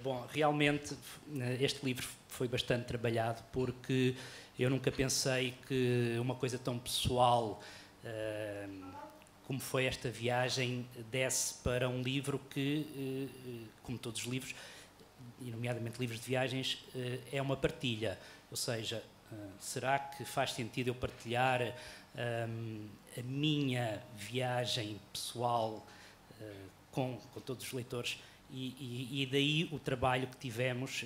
Bom, realmente este livro foi bastante trabalhado porque eu nunca pensei que uma coisa tão pessoal como foi esta viagem desse para um livro que, como todos os livros, e nomeadamente livros de viagens, é uma partilha. Ou seja, será que faz sentido eu partilhar a minha viagem pessoal com todos os leitores? E daí o trabalho que tivemos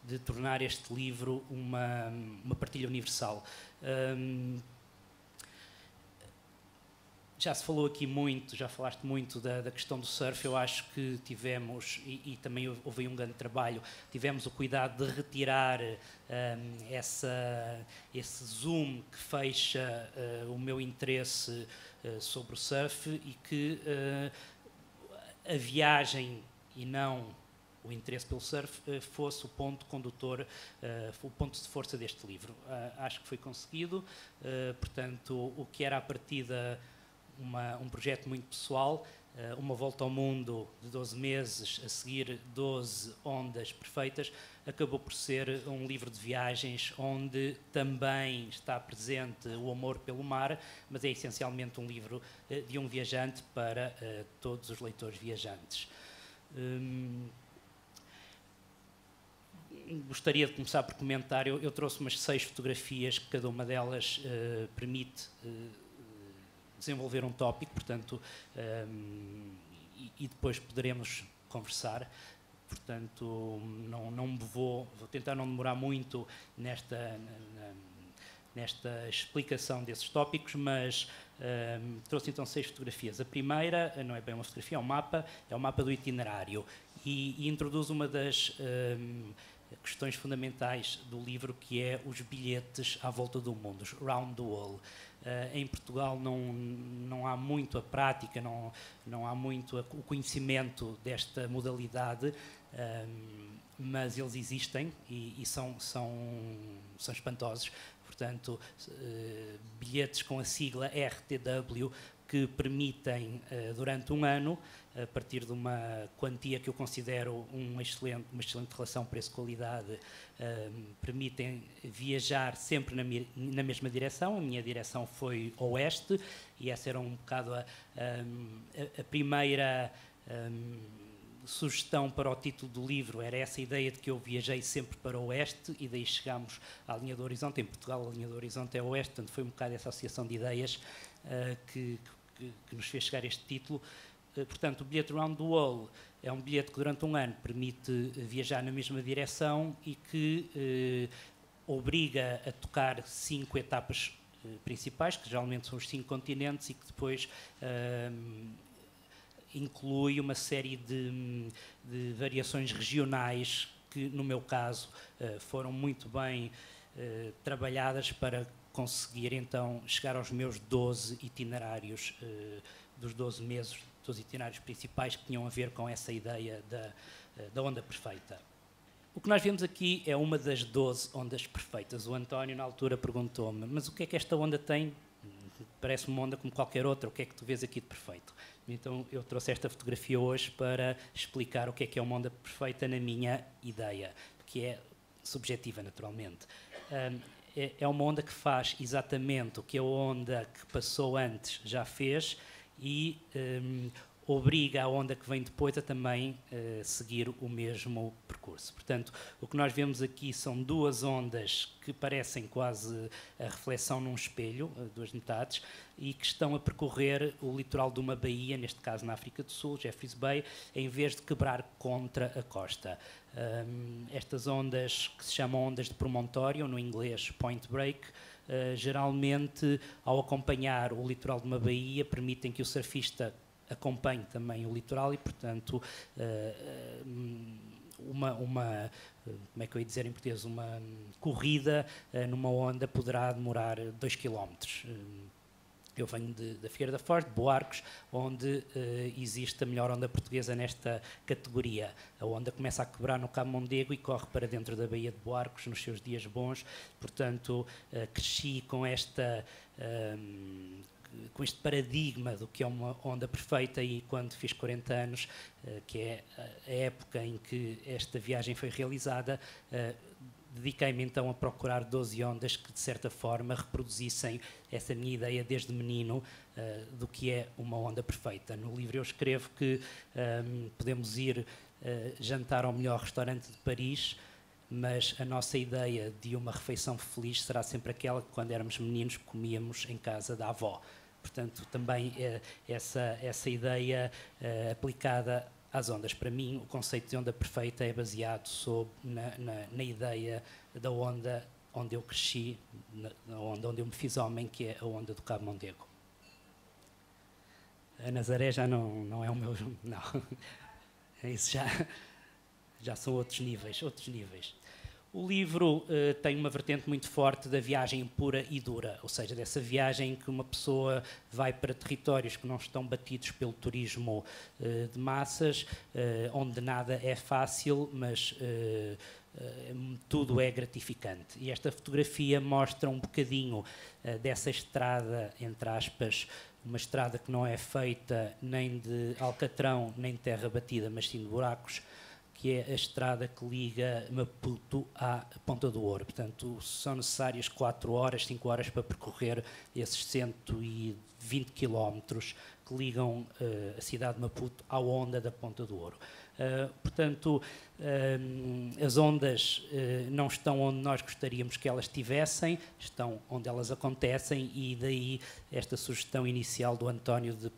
de tornar este livro uma partilha universal. Já se falou aqui muito, já falaste muito da questão do surf. Eu acho que tivemos, e também houve um grande trabalho, tivemos o cuidado de retirar esse zoom que fecha o meu interesse sobre o surf, e que a viagem e não o interesse pelo surf fosse o ponto condutor, o ponto de força deste livro. Acho que foi conseguido. Portanto, o que era à partida um projeto muito pessoal, uma volta ao mundo de 12 meses, a seguir 12 ondas perfeitas, acabou por ser um livro de viagens onde também está presente o amor pelo mar, mas é essencialmente um livro de um viajante para todos os leitores viajantes. Gostaria de começar por comentar. Eu trouxe umas 6 fotografias, que cada uma delas permite desenvolver um tópico, portanto, e depois poderemos conversar. Portanto, não vou tentar não demorar muito nesta explicação desses tópicos, mas trouxe então 6 fotografias. A primeira não é bem uma fotografia, é o mapa do itinerário, e introduz uma das questões fundamentais do livro, que é os bilhetes à volta do mundo, os round the world. Em Portugal não há muito a prática, não há muito o conhecimento desta modalidade, mas eles existem e são espantosos. Portanto, bilhetes com a sigla RTW, que permitem, durante um ano, a partir de uma quantia que eu considero uma excelente relação preço-qualidade, permitem viajar sempre na mesma direção. A minha direção foi oeste, e essa era um bocado a primeira sugestão para o título do livro. Era essa ideia de que eu viajei sempre para o oeste, e daí chegámos à linha do horizonte. Em Portugal, a linha do horizonte é o oeste, portanto foi um bocado essa associação de ideias que nos fez chegar a este título. Portanto, o bilhete Round the World é um bilhete que durante um ano permite viajar na mesma direção e que obriga a tocar 5 etapas principais, que geralmente são os 5 continentes, e que depois inclui uma série de variações regionais que, no meu caso, foram muito bem trabalhadas para conseguir então chegar aos meus 12 itinerários dos 12 meses, 12 itinerários principais, que tinham a ver com essa ideia da onda perfeita. O que nós vemos aqui é uma das 12 ondas perfeitas. O António, na altura, perguntou-me: mas o que é que esta onda tem? Parece uma onda como qualquer outra, o que é que tu vês aqui de perfeito? Então eu trouxe esta fotografia hoje para explicar o que é uma onda perfeita na minha ideia, que é subjetiva, naturalmente. É uma onda que faz exatamente o que a onda que passou antes já fez, e obriga a onda que vem depois a também seguir o mesmo percurso. Portanto, o que nós vemos aqui são 2 ondas que parecem quase a reflexão num espelho, 2 metades, e que estão a percorrer o litoral de uma baía, neste caso na África do Sul, Jeffreys Bay, em vez de quebrar contra a costa. Estas ondas, que se chamam ondas de promontório, no inglês point break, geralmente, ao acompanhar o litoral de uma baía, permitem que o surfista acompanhe também o litoral, e, portanto, como é que eu ia dizer em português, uma corrida numa onda poderá demorar 2 km. Eu venho da Figueira da Foz, de Buarcos, onde existe a melhor onda portuguesa nesta categoria. A onda começa a quebrar no Cabo Mondego e corre para dentro da Baía de Buarcos nos seus dias bons. Portanto, cresci com esta com este paradigma do que é uma onda perfeita, e quando fiz 40 anos, que é a época em que esta viagem foi realizada, dediquei-me então a procurar 12 ondas que de certa forma reproduzissem essa minha ideia desde menino do que é uma onda perfeita. No livro eu escrevo que podemos ir jantar ao melhor restaurante de Paris, mas a nossa ideia de uma refeição feliz será sempre aquela que, quando éramos meninos, comíamos em casa da avó. Portanto, também essa ideia aplicada às ondas. Para mim, o conceito de onda perfeita é baseado na ideia da onda onde eu cresci, na onda onde eu me fiz homem, que é a onda do Cabo Mondego. A Nazaré já não é o meu... Não. Isso já são outros níveis. O livro tem uma vertente muito forte da viagem pura e dura, ou seja, dessa viagem em que uma pessoa vai para territórios que não estão batidos pelo turismo de massas, onde nada é fácil, mas tudo é gratificante. E esta fotografia mostra um bocadinho dessa estrada, entre aspas, uma estrada que não é feita nem de alcatrão, nem de terra batida, mas sim de buracos, que é a estrada que liga Maputo à Ponta do Ouro. Portanto, são necessárias 4 horas, 5 horas para percorrer esses 120 quilómetros que ligam a cidade de Maputo à onda da Ponta do Ouro. Portanto, as ondas não estão onde nós gostaríamos que elas estivessem, estão onde elas acontecem, e daí esta sugestão inicial do António de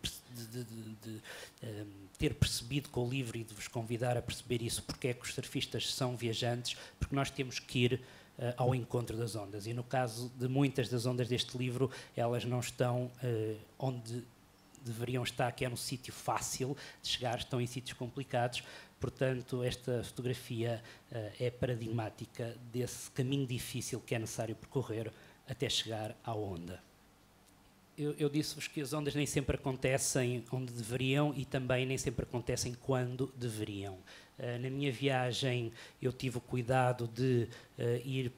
ter percebido com o livro, e de vos convidar a perceber isso, porque é que os surfistas são viajantes, porque nós temos que ir ao encontro das ondas. E no caso de muitas das ondas deste livro, elas não estão onde deveriam estar, que é num sítio fácil de chegar, estão em sítios complicados. Portanto, esta fotografia é paradigmática desse caminho difícil que é necessário percorrer até chegar à onda. Eu disse-vos que as ondas nem sempre acontecem onde deveriam, e também nem sempre acontecem quando deveriam. Na minha viagem eu tive o cuidado de ir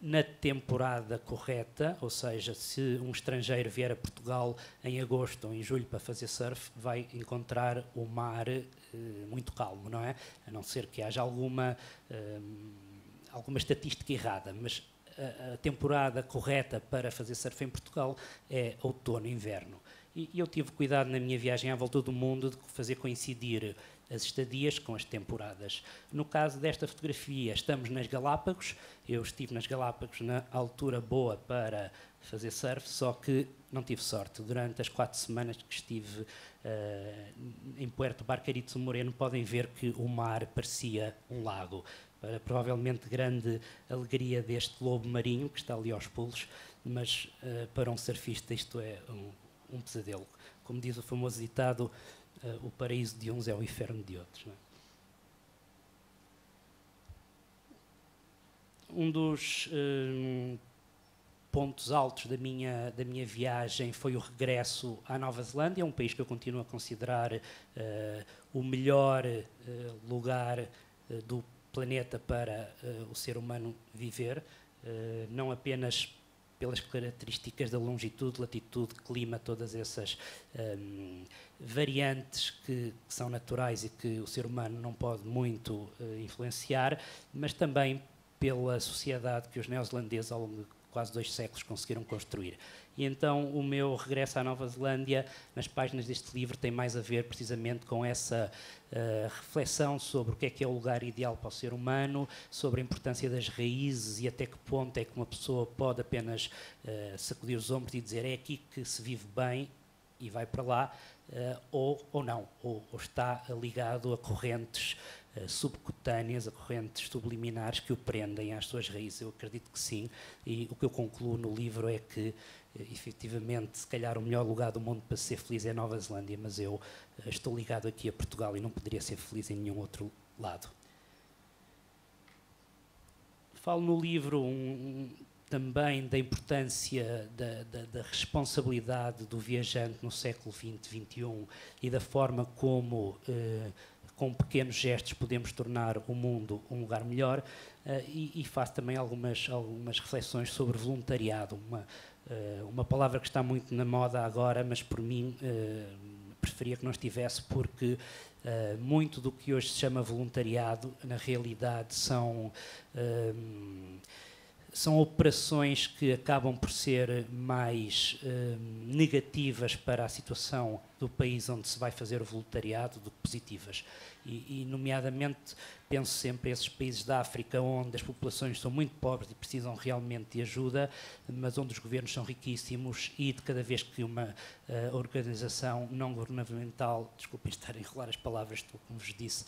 na temporada correta, ou seja, se um estrangeiro vier a Portugal em agosto ou em julho para fazer surf, vai encontrar o mar muito calmo, não é? A não ser que haja alguma estatística errada, mas a temporada correta para fazer surf em Portugal é outono e inverno. E eu tive cuidado na minha viagem à volta do mundo de fazer coincidir as estadias com as temporadas. No caso desta fotografia, estamos nas Galápagos. Eu estive nas Galápagos na altura boa para fazer surf, só que não tive sorte. Durante as 4 semanas que estive em Puerto Barcarito Moreno, podem ver que o mar parecia um lago. Para provavelmente grande alegria deste lobo marinho, que está ali aos pulos, mas para um surfista isto é um pesadelo. Como diz o famoso ditado, o paraíso de uns é o inferno de outros. Não é? Um dos pontos altos da minha viagem foi o regresso à Nova Zelândia, um país que eu continuo a considerar o melhor lugar do planeta para o ser humano viver, não apenas pelas características da longitude, latitude, clima, todas essas variantes que são naturais e que o ser humano não pode muito influenciar, mas também pela sociedade que os neozelandeses ao longo de quase 2 séculos conseguiram construir. E então o meu regresso à Nova Zelândia, nas páginas deste livro, tem mais a ver precisamente com essa reflexão sobre o que é o lugar ideal para o ser humano, sobre a importância das raízes e até que ponto é que uma pessoa pode apenas sacudir os ombros e dizer é aqui que se vive bem e vai para lá, ou não, ou está ligado a correntes subcutâneas, a correntes subliminares que o prendem às suas raízes. Eu acredito que sim, e o que eu concluo no livro é que efetivamente, se calhar o melhor lugar do mundo para ser feliz é a Nova Zelândia, mas eu estou ligado aqui a Portugal e não poderia ser feliz em nenhum outro lado. Falo no livro também da importância da responsabilidade do viajante no século XX, XXI, e da forma como com pequenos gestos podemos tornar o mundo um lugar melhor, e faço também algumas reflexões sobre voluntariado, uma palavra que está muito na moda agora, mas por mim preferia que não estivesse, porque muito do que hoje se chama voluntariado, na realidade são operações que acabam por ser mais negativas para a situação do país onde se vai fazer o voluntariado do que positivas. E nomeadamente, penso sempre a esses países da África onde as populações são muito pobres e precisam realmente de ajuda, mas onde os governos são riquíssimos e de cada vez que uma organização não governamental, desculpem estar a enrolar as palavras, estou, como vos disse,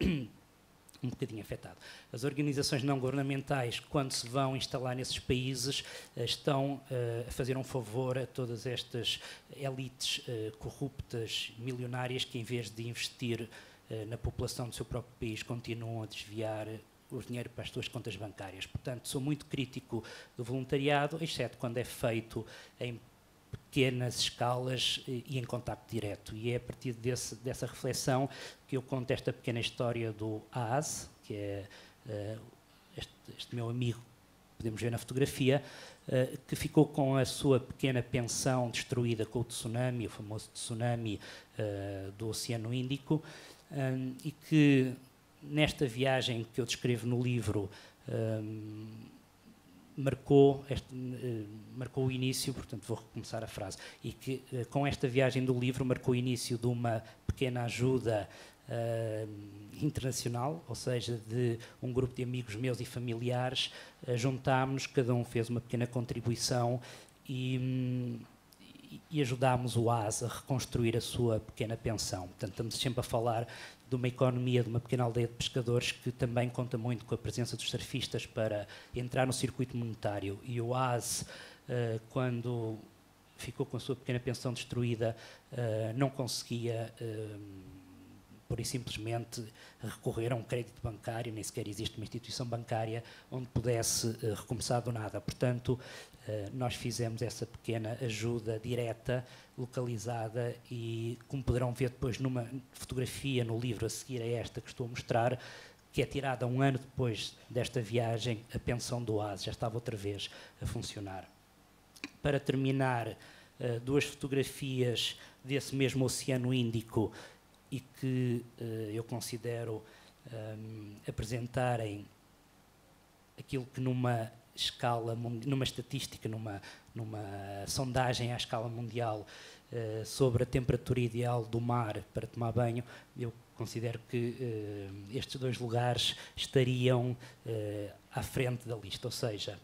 um bocadinho afetado. As organizações não governamentais, quando se vão instalar nesses países, estão a fazer um favor a todas estas elites corruptas, milionárias, que em vez de investir na população do seu próprio país, continuam a desviar o dinheiro para as suas contas bancárias. Portanto, sou muito crítico do voluntariado, exceto quando é feito em pequenas escalas e em contacto direto. E é a partir dessa reflexão que eu conto esta pequena história do Aaz, que é este meu amigo, podemos ver na fotografia, que ficou com a sua pequena pensão destruída com o tsunami, o famoso tsunami do Oceano Índico, e que nesta viagem que eu descrevo no livro marcou o início, portanto vou recomeçar a frase, e que com esta viagem do livro marcou o início de uma pequena ajuda internacional, ou seja, de um grupo de amigos meus e familiares, juntámos-nos, cada um fez uma pequena contribuição e ajudámos o Aaz a reconstruir a sua pequena pensão. Portanto, estamos sempre a falar de uma economia, de uma pequena aldeia de pescadores que também conta muito com a presença dos surfistas para entrar no circuito monetário. E o Aaz, quando ficou com a sua pequena pensão destruída, não conseguia, pura e simplesmente, recorrer a um crédito bancário, nem sequer existe uma instituição bancária onde pudesse recomeçar do nada. Portanto, nós fizemos essa pequena ajuda direta, localizada, e como poderão ver depois numa fotografia no livro a seguir a esta que estou a mostrar, que é tirada um ano depois desta viagem, a pensão do Aaz já estava outra vez a funcionar. Para terminar, duas fotografias desse mesmo Oceano Índico e que eu considero apresentarem aquilo que numa escala, numa estatística, numa sondagem à escala mundial sobre a temperatura ideal do mar para tomar banho, eu considero que estes dois lugares estariam à frente da lista, ou seja,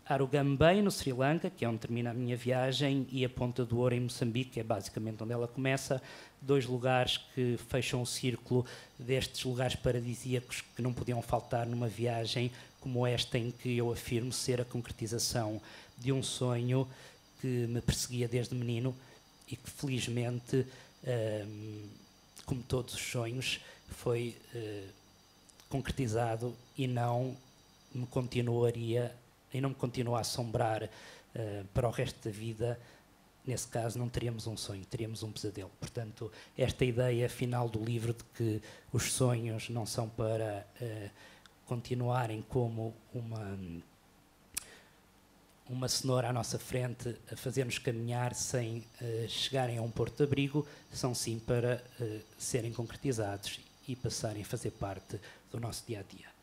Arugam Bay, no Sri Lanka, que é onde termina a minha viagem, e a Ponta do Ouro, em Moçambique, que é basicamente onde ela começa, dois lugares que fecham o círculo destes lugares paradisíacos que não podiam faltar numa viagem como esta, em que eu afirmo ser a concretização de um sonho que me perseguia desde menino e que, felizmente, como todos os sonhos, foi concretizado e não me continua a assombrar para o resto da vida. Nesse caso, não teríamos um sonho, teríamos um pesadelo. Portanto, esta ideia final do livro de que os sonhos não são para continuarem como uma cenoura à nossa frente a fazer-nos caminhar sem chegarem a um porto de abrigo, são sim para serem concretizados e passarem a fazer parte do nosso dia-a-dia.